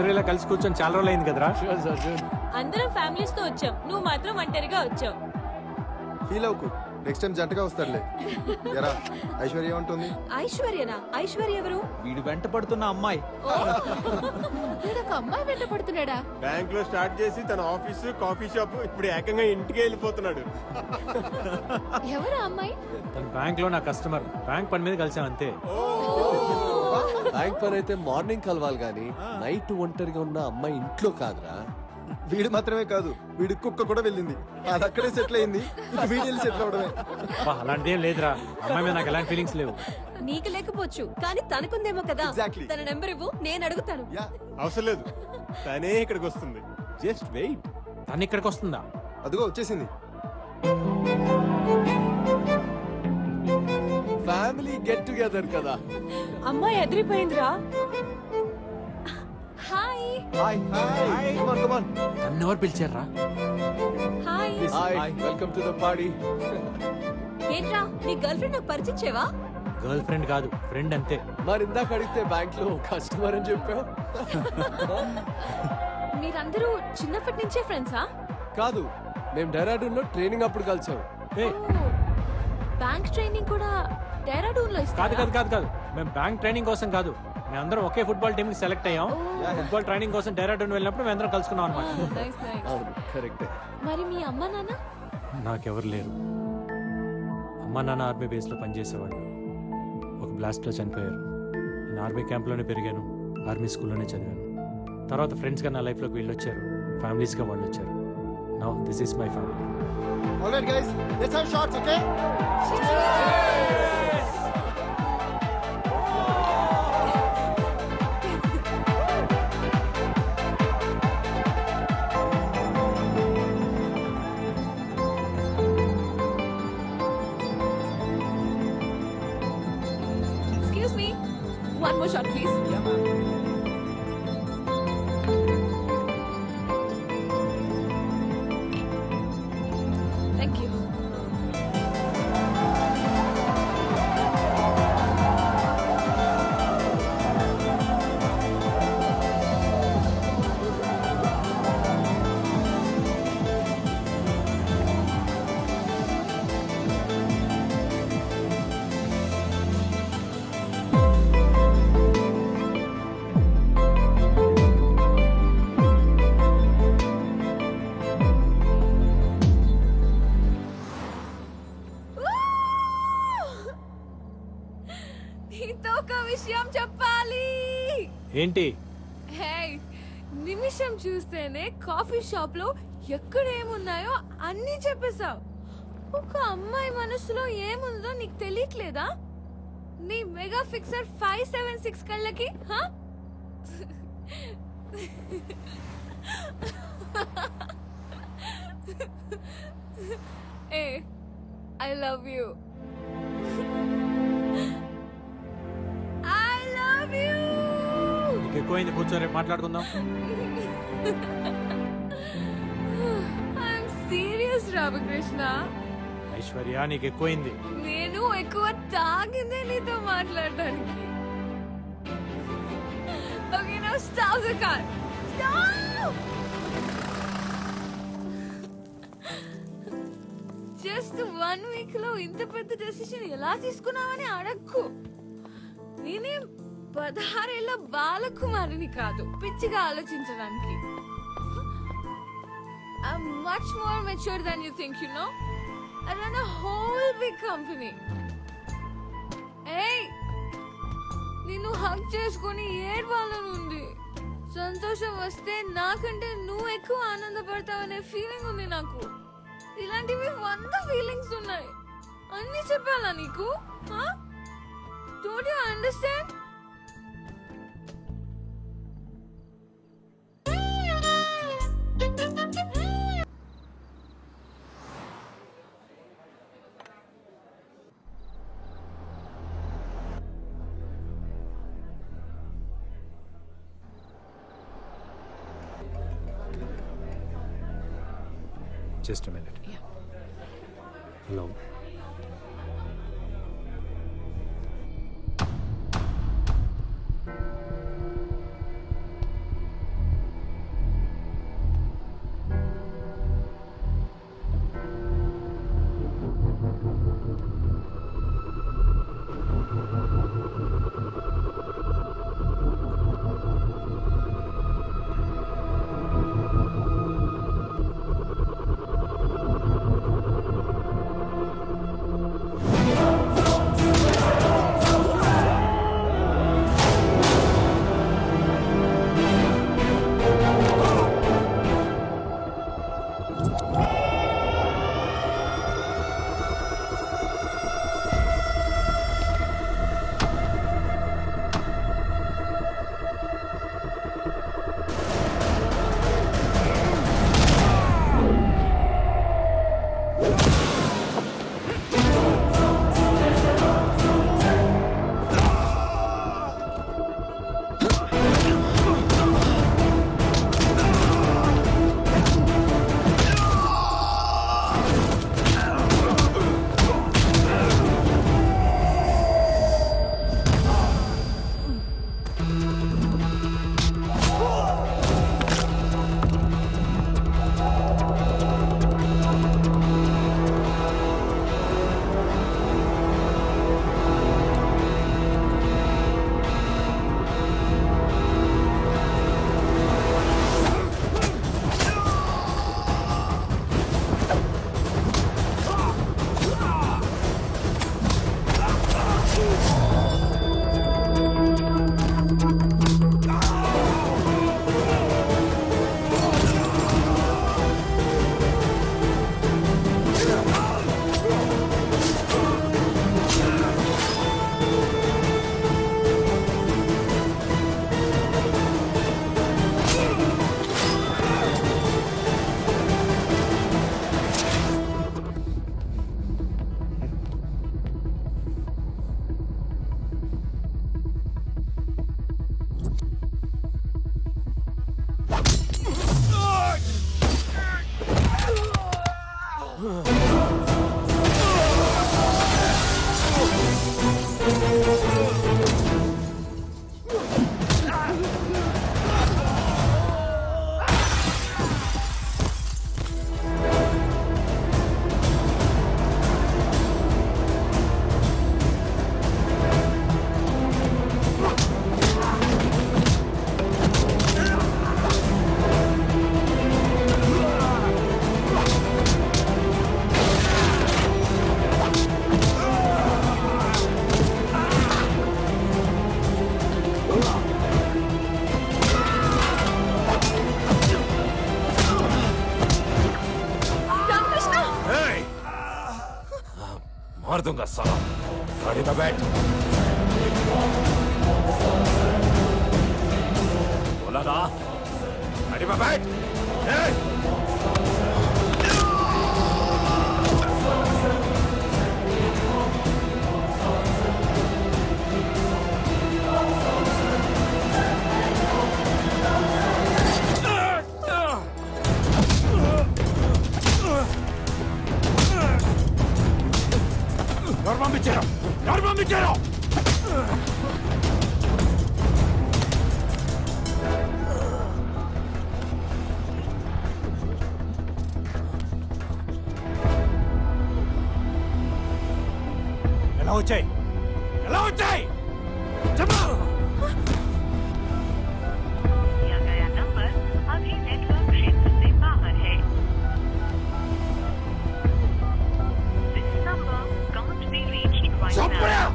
అందరూ ఇలా కలిసి కూర్చొని చాలా రోజులు అయింది కదరా. అందరం ఫ్యామిలీస్ తో వచ్చాం, నువ్వు మాత్రం ఒంటరిగా వచ్చావు. ఫీల్ అవుకు, నెక్స్ట్ టైం జంటగా వస్తాడులే. ఎరా ఐశ్వర్య ఉంటుంది. ఐశ్వర్యనా? ఐశ్వర్య ఎవరు? వీడు వెంట పడుతున్న అమ్మాయి. ఒక అమ్మాయి వెంట పడుతున్నాడా? బ్యాంక్ లో స్టార్ట్ చేసి తన ఆఫీస్ కాఫీ షాప్ ఇప్పుడు ఏకంగా ఇంటికి వెళ్ళిపోతున్నాడు. ఎవరు అమ్మాయి? తన బ్యాంక్ లో నా కస్టమర్. బ్యాంక్ పని మీద కలిసాం అంతే. బ్యాంక్ పని అయితే మార్నింగ్ కలవాలి గాని నైట్ ఒంటరిగా ఉన్న అమ్మాయి ఇంట్లో కాదురా. వీడు మాత్రమే కాదు, వీడి కుక్క కూడా వెళ్ళింది. అది అక్కడే సెటిల్ అయింది. ఇక వీడి వెళ్ళి సెటిల్ అవడమే. అలాంటిది ఏం లేదురా. అమ్మాయి మీద నాకు ఎలాంటి ఫీలింగ్స్ లేవు. నీకు లేకపోవచ్చు కానీ తనకుందేమో కదా. Exactly. తన నెంబర్ ఇవ్వు, నేను అడుగుతాను. యా, అవసరం లేదు, తనే ఇక్కడికి వస్తుంది. Just wait. తను ఇక్కడికి వస్తుందా? అదిగో వచ్చేసింది. ఫ్యామిలీ గెట్ టుగెదర్ కదా. అమ్మాయి ఎదిరిపోయిందిరా. Hi hi hi, come on come on. నన్ను ఎవరు పిలిచారా? Hi. Hi, welcome to the party. ఏంట్రా నీ గర్ల్ ఫ్రెండ్ నాకు పరిచయం చేయవా? గర్ల్ ఫ్రెండ్ కాదు, ఫ్రెండ్ అంతే. మరి ఇందాక అడిగితే బ్యాంక్ లో కస్టమర్ అని చెప్పావు. మీరందరూ చిన్నప్పటి నుంచే ఫ్రెండ్సా? కాదు, మేము డెరాడూన్ లో ట్రైనింగ్ అప్పుడు కలిసాం. ఏయ్, బ్యాంక్ ట్రైనింగ్ కూడా డెహ్రాడూన్ లో కాదు ఇస్తారా? కాదు కాదు కాదు. మేము బ్యాంక్ ట్రైనింగ్ కోసం కాదు, మేమందరం ఒకే ఫుట్బాల్ టీమ్ కి సెలెక్ట్ అయ్యాం. ఫుట్బాల్ ట్రైనింగ్ కోసం డెహ్రాడూన్ వెళ్ళినప్పుడు మేమందరం కలుసుకున్నాం అనమాట. Nice, nice. అవును, కరెక్టే. మరి మీ అమ్మ నాన్న? నాకెవరు లేరు. అమ్మా నాన్న ఆర్మీ బేస్లో పనిచేసేవాళ్ళు. ఒక బ్లాస్ట్లో చనిపోయారు. నేను ఆర్మీ క్యాంప్లోనే పెరిగాను, ఆర్మీ స్కూల్లోనే చదివాను. తర్వాత ఫ్రెండ్స్గా నా లైఫ్లోకి వీళ్ళు వచ్చారు, ఫ్యామిలీస్గా వాళ్ళు వచ్చారు. Now this is my family. Alright guys, let's have shots, okay? Excuse me. One more shot, please. Thank you. నీతో ఒక విషయం చెప్పాలి. ఏంటి? హే, నిమిషం చూస్తేనే కాఫీ షాప్ లో ఎక్కడ ఏమున్నాయో అన్నీ చెప్పేశావు. ఒక అమ్మాయి మనసులో ఏముందో నీకు తెలియట్లేదా? నీ మెగా ఫిక్సర్ 576 కళ్ళకి హా? ఏ, I love you. I love you. నీకు ఎక్కువైంది, కూర్చో, రేపు మాట్లాడుకుందాం. I'm serious, Ramakrishna. ఐశ్వర్య, నీకు ఎక్కువైంది. నేను ఎక్కువ తాగిందే నీతో మాట్లాడడానికి. Okay, now stop the car. Stop! Just 1 week లో ఇంత పెద్ద డెసిషన్ ఎలా తీసుకున్నావని అడక్కు. నేనేం 16 ఏళ్ల బాలకుమారిని కాదు పిచ్చిగా ఆలోచించడానికి. I'm much more mature than you think, you know? I run a whole big company. Hey! నిన్ను హగ్ చేసుకుని ఏడ్వాలనుంది. సంతోషం వస్తే నాకంటే నువ్వు ఎక్కువ ఆనందపడతావనే ఫీలింగ్ ఉంది నాకు. ఇలాంటివి 100 ఫీలింగ్స్ ఉన్నాయి. అన్ని చెప్పాలా నీకు? Don't you understand? Just a minute. Yeah. Hello. Ramakrishna मार दूंगा साला। गाड़ी में बैठ। बोला ना, गाड़ी में बैठ। Armamicero! ఎలా వచ్చాయి చెప్పు दिया गया नंबर अभी नेटवर्क क्षेत्र से बाहर है। This number can't be reached right now.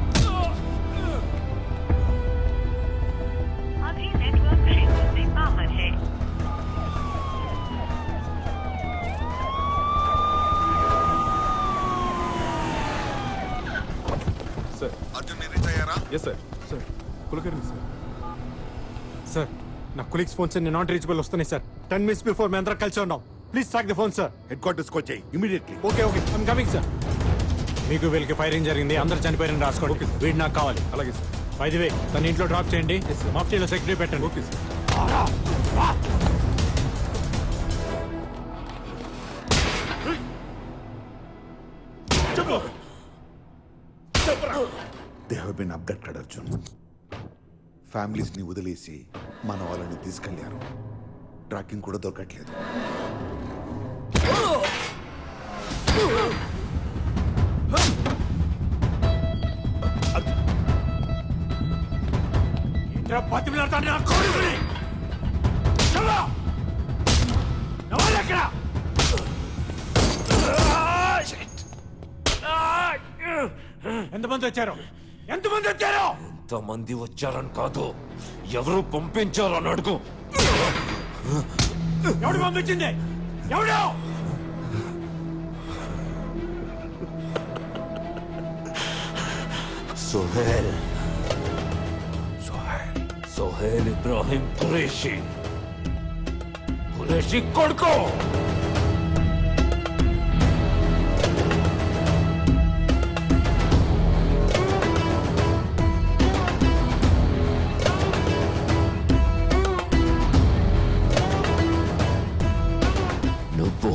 अभी नेटवर्क क्षेत्र से बाहर है। సార్ కులకర్ణి సార్ నా కొలీగ్స్ ఫోన్స్ నాట్ రీచబుల్ వస్తున్నాయి సార్ 10 minutes బిఫోర్ మేము అందరం కలిసి ఉన్నాం please track the phone sir head quarters కి వచ్చాయి immediately. Okay I'm coming sir మీకు వీళ్ళకి ఫైరింగ్ జరిగింది అందరు చనిపోయారని రాసుకోండి వీడు నాకు కావాలి అలాగే సార్. బై ది వే తన ఇంట్లో డ్రాప్ చేయండి మాఫ్టీలో సెక్యూరిటీ పెట్టండి okay sir. They have been abducted Arjun. Families ని వదిలేసి మన వాళ్ళని తీసుకెళ్లారు. ట్రాకింగ్ కూడా దొరకట్లేదు. ఎంతమంది వచ్చారు ఎంతమంది వచ్చారని కాదు, ఎవరు పంపించారని అడుగు. ఎవడు పంపించింది ఎవడు सोहेल सोहेल इब्राहिम कुरैशी కొడుకు. నువ్వు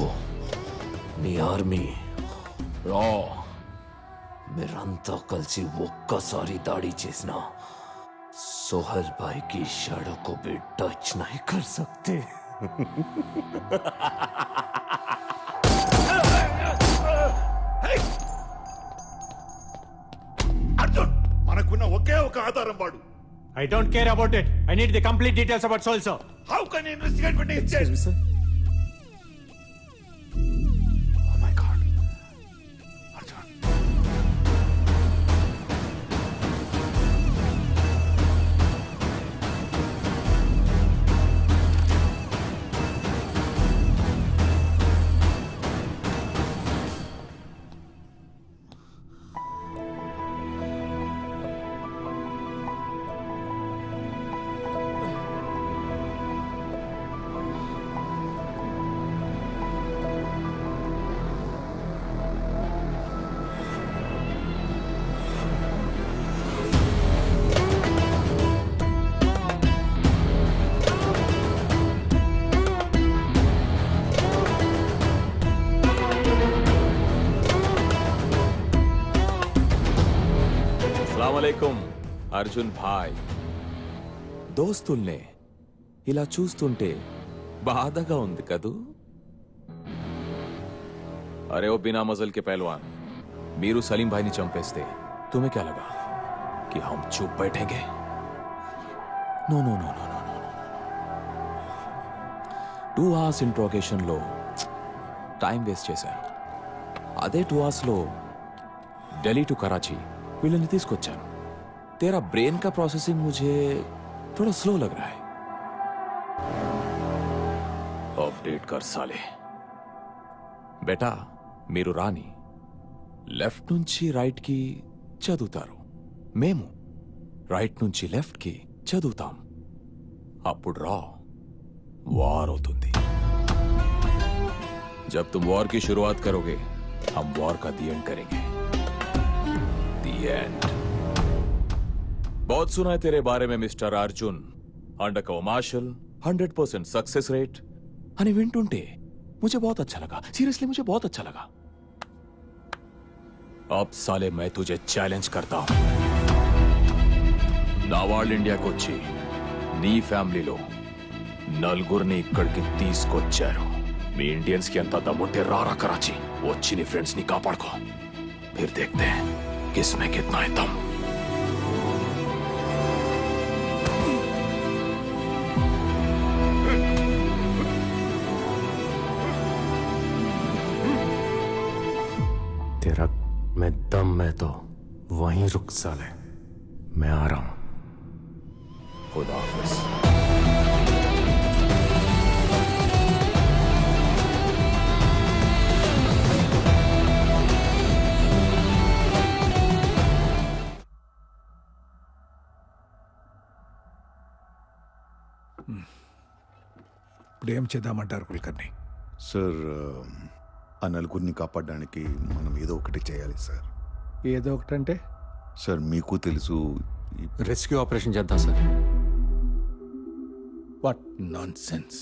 నీ ఆర్మీ రా, మీరంతా కలిసి ఒక్కసారి దాడి చేసిన सोहेल भाई की शैडो को भी टच नहीं कर सकते. అర్జున్, మనకున్న ఒకే ఒక ఆధారం వాడు. I don't care about it. I need the complete details about Soul, sir. How can you investigate what he said? Oh my God. Arjun. అస్సలాముఅలైకుం Arjun భాయ్. దోస్తుల్నే ఇలా చూస్తుంటే బాధగా ఉంది కదూ. అరే ఓ బినా మజల్ కే పహల్వాన్, మీరు సలీం భాయ్ని చంపేస్తే तुम्हें क्या लगा कि हम चुप बैठेंगे? No no no no no no 2 hours interrogation లో టైం వేస్ట్ చేశారు. అదే 2 hours లో ఢిల్లీ టు कराची వీళ్ళని తీసుకొచ్చాను. तेरा ब्रेन का प्रोसेसिंग मुझे थोड़ा स्लो लग रहा है. अपडेट कर साले. బేటా మీరు రాని లెఫ్ట్ నుంచి రైట్ కి చదువుతారు, మేము రైట్ నుంచి లెఫ్ట్ కి చదువుతాం. అప్పుడు రా వార్ అవుతుంది. जब तुम वॉर की शुरुआत करोगे हम वॉर का दी एंड करेंगे. The end. बहुत सुना है तेरे बारे में mister Arjun. Under cover marshal, 100% success rate అని వింటుంటే मुझे बहुत अच्छा लगा. सीरियसली मुझे बहुत अच्छा लगा. अब साले मैं तुझे चैलेंज करता हूं. నా వాళ్ళు ఇండియాకి వచ్చి నీ ఫ్యామిలీలో నలుగురిని ఇక్కడికి తీసుకొచ్చారు. మీ ఇండియన్స్ కి ఎంత దమ్ముంటే రారా कराची వచ్చి నీ ఫ్రెండ్స్ ని కాపాడుకో. फिर देखते हैं किसमें कितना है दम. तेरा मैं दम मैं तो वहीं रुक साले, मैं आ रहा हूं. खुदा हाफिज. ఇప్పుడు ఏం చేద్దామంటారు కుల్కర్ని? సార్ ఆ నలుగురిని కాపాడడానికి మనం ఏదో ఒకటి చేయాలి సార్. ఏదో ఒకటంటే? సార్ మీకు తెలుసు, రెస్క్యూ ఆపరేషన్ చేద్దాం సార్. What non sense.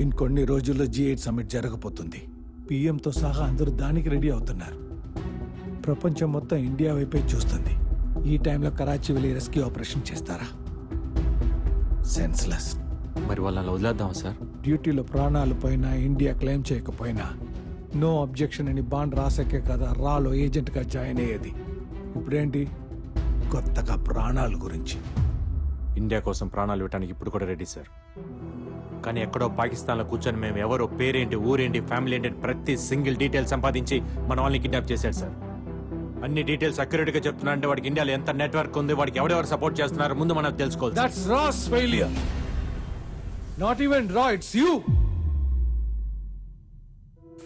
ఇంకొన్ని రోజుల్లో G8 సమ్మిట్ జరగబోతుంది. పిఎంతో సహా అందరూ దానికి రెడీ అవుతున్నారు. ప్రపంచం మొత్తం ఇండియా వైపే చూస్తుంది. ఈ టైంలో కరాచీ వెళ్ళి రెస్క్యూ ఆపరేషన్ చేస్తారా? సెన్స్లెస్. మరి వాళ్ళని వదిలేద్దాం సార్. డ్యూటీలో ప్రాణాలు పోయినా, ఇండియా క్లెయిమ్ చేయకపోయినా నో అబ్జెక్షన్ అని బాండ్ రాసాకే కదా రాలో ఏజెంట్గా జాయిన్ అయ్యేది. ఇప్పుడేంటి కొత్తగా ప్రాణాల గురించి? ఇండియా కోసం ప్రాణాలు ఇవ్వడానికి ఇప్పుడు కూడా రెడీ సార్. కానీ ఎక్కడో పాకిస్తాన్లో కూర్చొని మేము ఎవరో పేరేంటి, ఊరేంటి, ఫ్యామిలీ ఏంటి ప్రతి సింగిల్ డీటెయిల్ సంపాదించి మన వాళ్ళని కిడ్నాప్ చేశాడు సార్. అన్ని డీటెయిల్స్ అక్యురేట్గా చెప్తున్నారంటే వాడికి ఇండియాలో ఎంత నెట్వర్క్ ఉంది, వాడికి ఎవరెవరు సపోర్ట్ చేస్తున్నారు ముందు మనం తెలుసుకోవాలి. That's RAW's failure. Not even రా, ఇట్స్ యూ.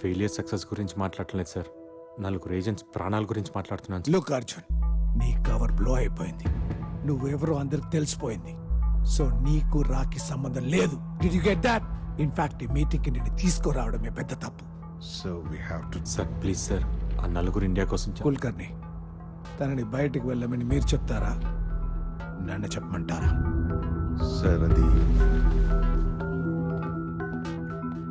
ఫెయిలియర్ సక్సెస్ గురించి మాట్లాడలేదు సార్, నలుగురు ఏజెంట్స్ ప్రాణాల గురించి మాట్లాడుతున్నాను. లుక్ అర్జున్, నీ కవర్ బ్లో అయిపోయింది. నువ్వెవరో అందరికి తెలిసిపోయింది. సో నీకు రాకి సంబంధం లేదు. Did you get that? In fact ఈ మీటింగ్ కి నేను తీసుకురావడమే పెద్ద తప్పు. So we have to. Sir please sir, ఆ నలుగురు ఇండియా కోసం కుల్కర్ని తనని బయటికి వెళ్ళమని మీరు చెప్తారా, నన్ను చెప్పమంటారా? సార్ అది